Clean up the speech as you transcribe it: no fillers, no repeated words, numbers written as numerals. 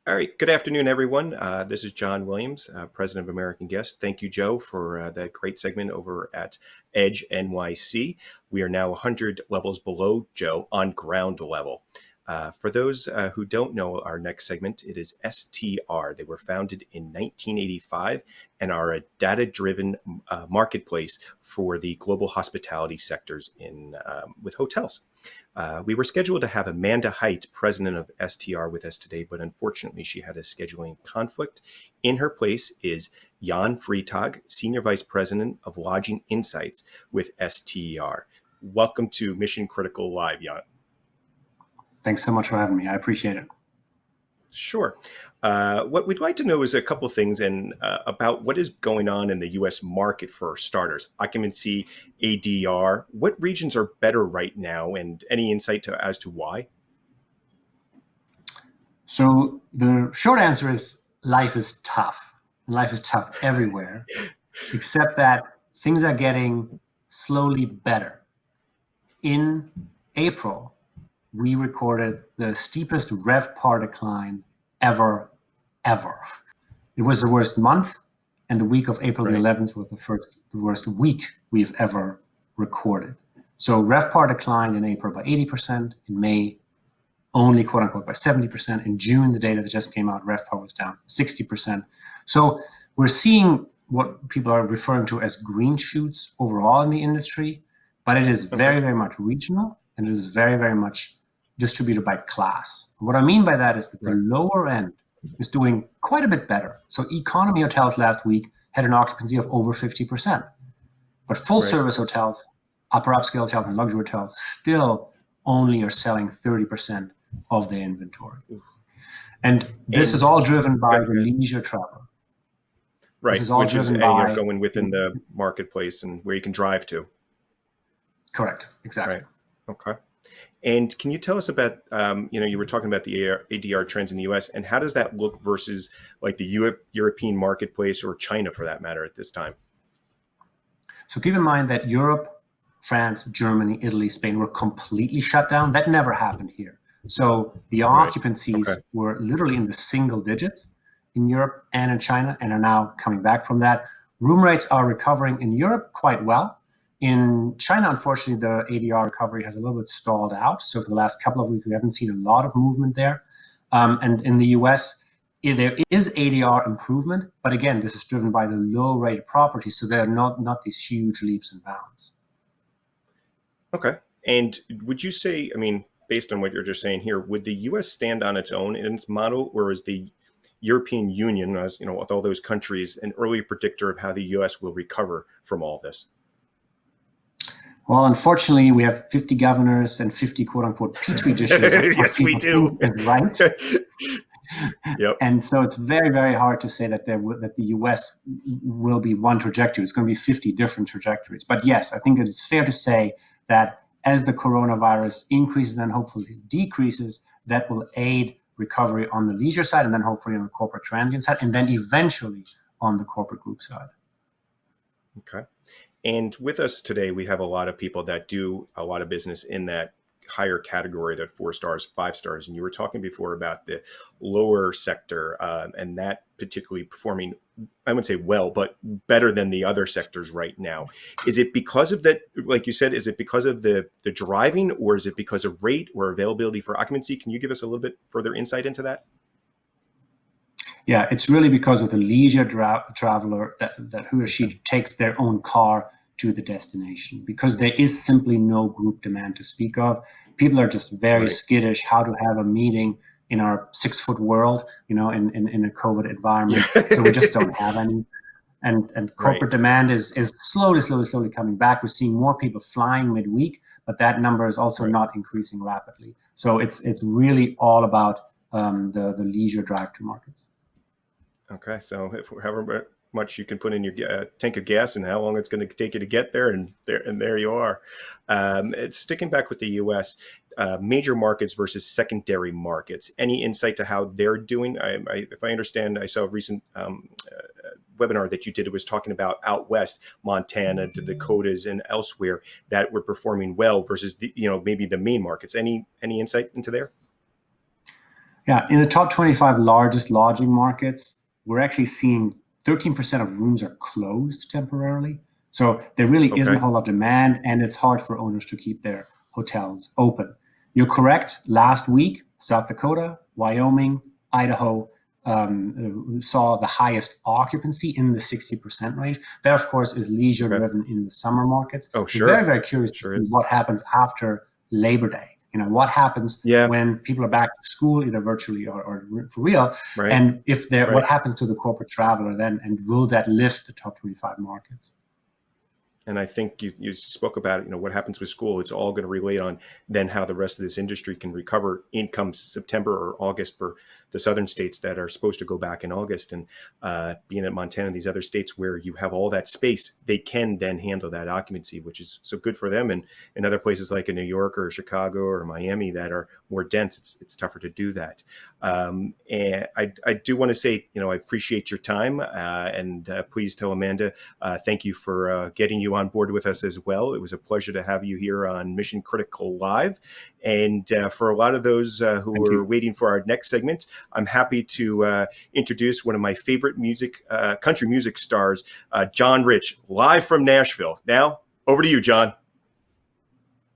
All right. Good afternoon, everyone. This is John Williams, President of American Guest. Thank you, Joe, for that great segment over at Edge NYC. We are now 100 levels below Joe on ground level. For those who don't know our next segment, it is STR. They were founded in 1985 and are a data-driven marketplace for the global hospitality sectors with hotels. We were scheduled to have Amanda Height, president of STR, with us today, but unfortunately she had a scheduling conflict. In her place is Jan Freitag, senior vice president of Lodging Insights with STR. Welcome to Mission Critical Live, Jan. Thanks so much for having me. I appreciate it. Sure. What we'd like to know is a couple of things about what is going on in the U.S. market for starters. Occupancy, ADR. What regions are better right now, and any insight as to why? So the short answer is life is tough. Life is tough everywhere, except that things are getting slowly better. In April, we recorded the steepest RevPAR decline ever. It was the worst month, and the week of April the 11th was the worst week we've ever recorded. So RevPAR declined in April by 80%, in May only quote unquote by 70%. In June, the data that just came out, RevPAR was down 60%. So we're seeing what people are referring to as green shoots overall in the industry, but it is very, very much regional, and it is very, very much distributed by class. What I mean by that is that the lower end is doing quite a bit better. So economy hotels last week had an occupancy of over 50%, but full service hotels, upper upscale hotels, and luxury hotels still only are selling 30% of their inventory. And this is all driven by the leisure traveler. Right, this is all driven by going within the marketplace and where you can drive to. Correct, exactly. Right. Okay. And can you tell us about, you were talking about the ADR trends in the U.S., and how does that look versus like the European marketplace or China for that matter at this time? So keep in mind that Europe, France, Germany, Italy, Spain were completely shut down. That never happened here. So the occupancies were literally in the single digits in Europe and in China, and are now coming back from that. Room rates are recovering in Europe quite well. In China, unfortunately, the ADR recovery has a little bit stalled out. So for the last couple of weeks, we haven't seen a lot of movement there. And in the US, there is ADR improvement. But again, this is driven by the low-rated properties. So they're not these huge leaps and bounds. Okay. And would you say, based on what you're just saying here, would the US stand on its own in its model, or is the European Union, as with all those countries, an early predictor of how the US will recover from all this? Well, unfortunately, we have 50 governors and 50 quote-unquote petri dishes. Yes, we do. Right. Yep. And so it's very, very hard to say that the U.S. will be one trajectory. It's going to be 50 different trajectories. But yes, I think it is fair to say that as the coronavirus increases and hopefully decreases, that will aid recovery on the leisure side, and then hopefully on the corporate transient side, and then eventually on the corporate group side. Okay. And with us today, we have a lot of people that do a lot of business in that higher category, that 4 stars, 5 stars. And you were talking before about the lower sector and that particularly performing, I wouldn't say well, but better than the other sectors right now. Is it because of that, like you said, is it because of the driving, or is it because of rate or availability for occupancy? Can you give us a little bit further insight into that? Yeah, it's really because of the leisure traveler that he or she takes their own car to the destination, because there is simply no group demand to speak of. People are just very skittish how to have a meeting in our 6-foot world, in a COVID environment. So we just don't have any. And corporate demand is slowly coming back. We're seeing more people flying midweek, but that number is also not increasing rapidly. So it's really all about the leisure drive-to markets. Okay, so however much you can put in your tank of gas and how long it's going to take you to get there, and there you are. It's sticking back with the U.S. Major markets versus secondary markets. Any insight to how they're doing? If I understand, I saw a recent webinar that you did. It was talking about out west, Montana, the Dakotas, and elsewhere that were performing well versus maybe the main markets. Any insight into there? Yeah, in the top 25 largest lodging markets, we're actually seeing 13% of rooms are closed temporarily. So there really isn't a Okay. whole lot of demand, and it's hard for owners to keep their hotels open. You're correct. Last week, South Dakota, Wyoming, Idaho saw the highest occupancy in the 60% range. That, of course, is leisure Okay. driven in the summer markets. Oh, We're very, sure. very curious to Sure see is. what happens after Labor Day. What happens Yeah. when people are back to school, either virtually or for real, Right. and if there, what Right. happens to the corporate traveler then, and will that lift the top 25 markets? And I think you spoke about it, what happens with school. It's all going to relate on then how the rest of this industry can recover in come September or August for the southern states that are supposed to go back in August. And being at Montana, these other states where you have all that space, they can then handle that occupancy, which is so good for them. And in other places like in New York or Chicago or Miami that are more dense, it's tougher to do that. And I do want to say, I appreciate your time, and please tell Amanda, thank you for getting you on board with us as well. It was a pleasure to have you here on Mission Critical Live. And for a lot of those who Thank are you. waiting for our next segment, I'm happy to introduce one of my favorite country music stars, John Rich, live from Nashville. Now, over to you, John.